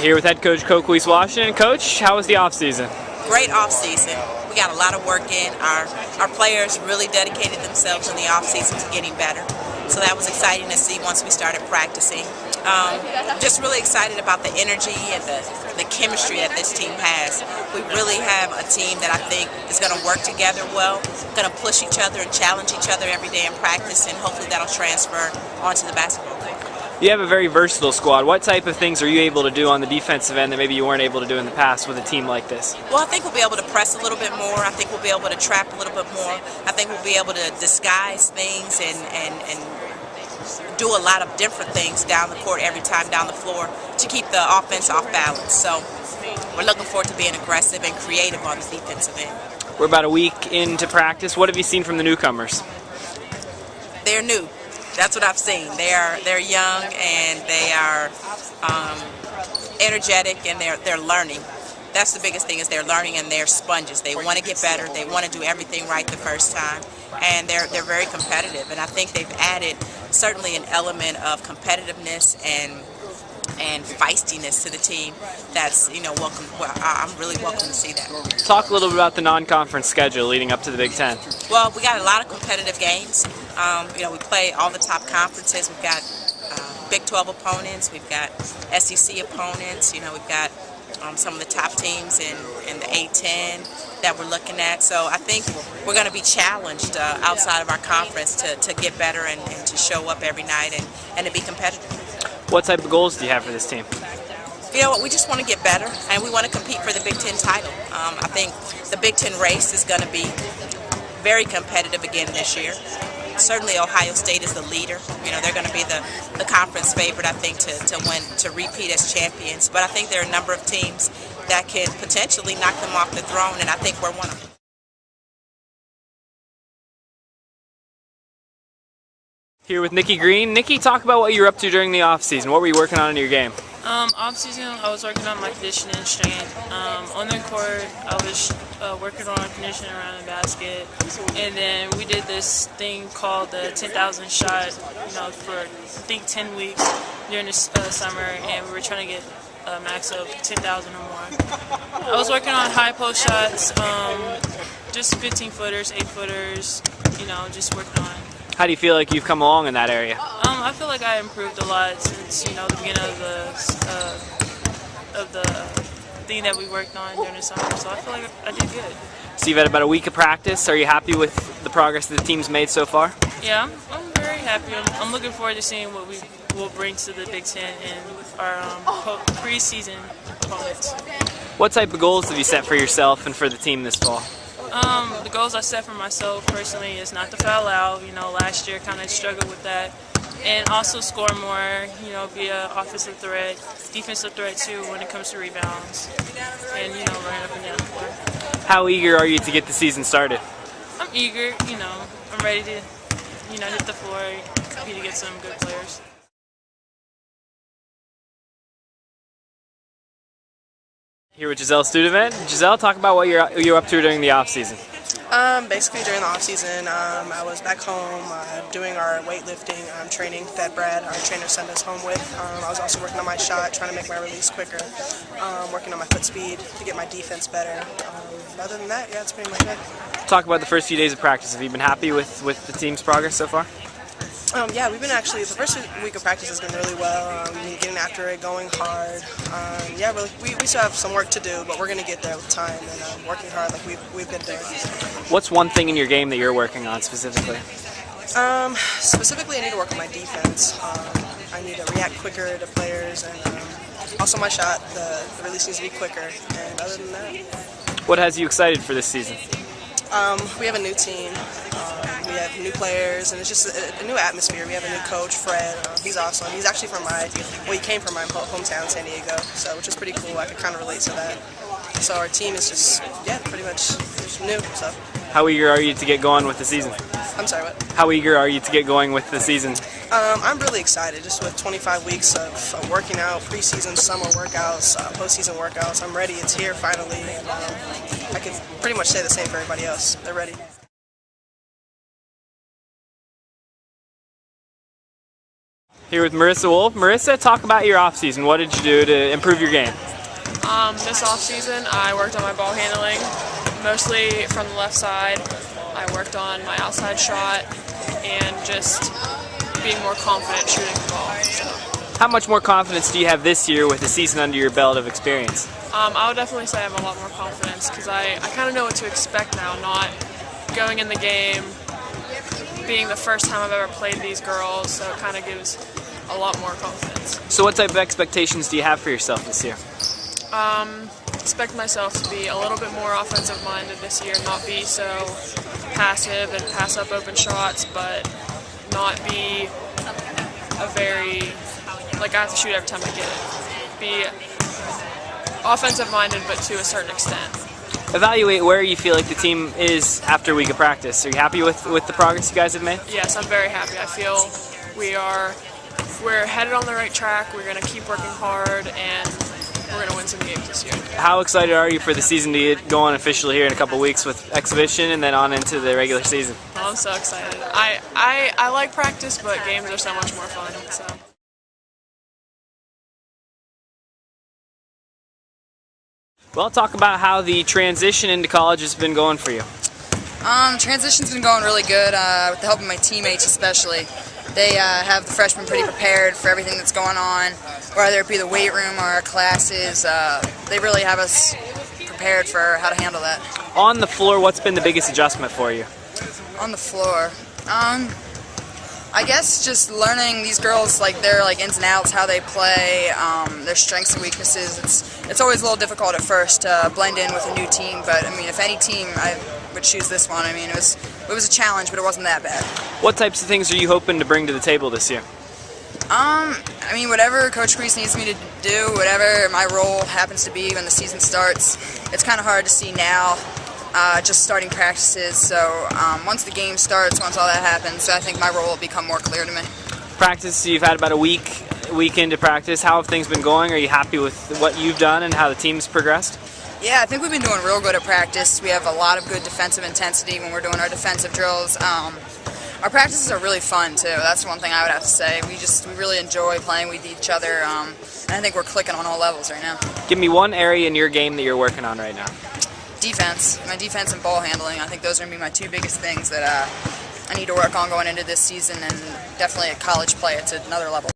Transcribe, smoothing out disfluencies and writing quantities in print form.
Here with head coach Coquese Washington. Coach, how was the off-season? Great off-season. We got a lot of work in. Our players really dedicated themselves in the off-season to getting better. So that was exciting to see once we started practicing. Just really excited about the energy and the chemistry that this team has. We really have a team that I think is going to work together well, going to push each other and challenge each other every day in practice, and hopefully that'll transfer onto the basketball court. You have a very versatile squad. What type of things are you able to do on the defensive end that maybe you weren't able to do in the past with a team like this? Well, I think we'll be able to press a little bit more. I think we'll be able to trap a little bit more. I think we'll be able to disguise things and do a lot of different things down the court every time down the floor to keep the offense off balance. So we're looking forward to being aggressive and creative on the defensive end. We're about a week into practice. What have you seen from the newcomers? They're new. That's what I've seen. They're young and they are energetic and they're learning. That's the biggest thing, is they're learning and they're sponges. They want to get better. They want to do everything right the first time, and they're very competitive. And I think they've added certainly an element of competitiveness and feistiness to the team. That's welcome. Well, I'm really welcome to see that. Talk a little bit about the non-conference schedule leading up to the Big Ten. Well, we got a lot of competitive games. We play all the top conferences. We've got Big 12 opponents. We've got SEC opponents. We've got some of the top teams in the A10 that we're looking at. So I think we're going to be challenged outside of our conference to get better and to show up every night and to be competitive. What type of goals do you have for this team? You know what, we just want to get better, and we want to compete for the Big Ten title. I think the Big Ten race is going to be very competitive again this year. Certainly Ohio State is the leader. They're going to be the conference favorite, I think, to win, to repeat as champions. But I think there are a number of teams that can potentially knock them off the throne, and I think we're one of them. Here with Nikki Greene. Nikki, talk about what you were up to during the off-season. What were you working on in your game? Off-season, I was working on my conditioning and strength. On the court, I was working on conditioning around the basket. And then we did this thing called the 10,000 shot, for I think 10 weeks during the summer. And we were trying to get a max of 10,000 or more. I was working on high post shots, just 15-footers, 8-footers, just working on. How do you feel like you've come along in that area? I feel like I improved a lot since the beginning of the thing that we worked on during the summer. So I feel like I did good. So you've had about a week of practice. Are you happy with the progress that the team's made so far? Yeah, I'm very happy. I'm looking forward to seeing what we will bring to the Big Ten and our preseason opponents. What type of goals have you set for yourself and for the team this fall? The goals I set for myself personally is not to foul out. Last year kind of struggled with that. And also score more, be an offensive threat, defensive threat too when it comes to rebounds. And, run up and down the floor. How eager are you to get the season started? I'm eager, I'm ready to, hit the floor, compete against some good players. Here with Gizelle Studevent. Gizelle, talk about what you're up to during the off-season. Basically during the off-season, I was back home doing our weightlifting training that Brad, our trainer, sent us home with. I was also working on my shot, trying to make my release quicker, working on my foot speed to get my defense better. Other than that, yeah, it's pretty much it. Talk about the first few days of practice. Have you been happy with the team's progress so far? Yeah, we've been the first week of practice has been really well, getting after it, going hard. Yeah, really, we still have some work to do, but we're going to get there with time and working hard like we've been doing. What's one thing in your game that you're working on specifically? Specifically, I need to work on my defense. I need to react quicker to players, and also my shot, the release needs to be quicker, and other than that. What has you excited for this season? We have a new team, we have new players, and it's just a new atmosphere. We have a new coach, Fred. He's awesome. He's actually he came from my hometown, San Diego, so which is pretty cool. I could kind of relate to that. So our team is just, pretty much just new. So. How eager are you to get going with the season? I'm sorry, what? How eager are you to get going with the season? I'm really excited, just with 25 weeks of working out, preseason, summer workouts, postseason workouts. I'm ready. It's here finally, and I can pretty much say the same for everybody else. They're ready. Here with Marisa Wolfe. Marisa, talk about your offseason. What did you do to improve your game? This offseason, I worked on my ball handling, mostly from the left side. I worked on my outside shot and just being more confident shooting the ball. So. How much more confidence do you have this year with a season under your belt of experience? I would definitely say I have a lot more confidence because I kind of know what to expect now, not going in the game, being the first time I've ever played these girls, so it kind of gives a lot more confidence. So what type of expectations do you have for yourself this year? Expect myself to be a little bit more offensive minded this year, not be so passive and pass up open shots, but not be a very, like I have to shoot every time I get it. Be offensive minded, but to a certain extent. Evaluate where you feel like the team is after a week of practice. Are you happy with the progress you guys have made? Yes, I'm very happy. I feel we're headed on the right track. We're going to keep working hard, and we're going to win some games this year. How excited are you for the season to get going officially here in a couple weeks with exhibition and then on into the regular season? Oh, I'm so excited. I like practice, but games are so much more fun. So. Well, talk about how the transition into college has been going for you. Transition's been going really good with the help of my teammates especially. They have the freshmen pretty prepared for everything that's going on, whether it be the weight room or our classes. They really have us prepared for how to handle that. On the floor, what's been the biggest adjustment for you? On the floor, I guess just learning these girls, like their ins and outs, how they play, their strengths and weaknesses. It's always a little difficult at first to blend in with a new team, but I mean, if any team, I would choose this one. I mean, it was a challenge, but it wasn't that bad. What types of things are you hoping to bring to the table this year? I mean, whatever Coach Greene needs me to do, whatever my role happens to be when the season starts. It's kind of hard to see now, just starting practices. So once the game starts, once all that happens, I think my role will become more clear to me. Practice, you've had about a week into practice. How have things been going? Are you happy with what you've done and how the team's progressed? Yeah, I think we've been doing real good at practice. We have a lot of good defensive intensity when we're doing our defensive drills. Our practices are really fun too. That's one thing I would have to say. We really enjoy playing with each other, and I think we're clicking on all levels right now. Give me one area in your game that you're working on right now. Defense. My defense and ball handling. I think those are going to be my two biggest things that I need to work on going into this season, and definitely at college play, it's another level.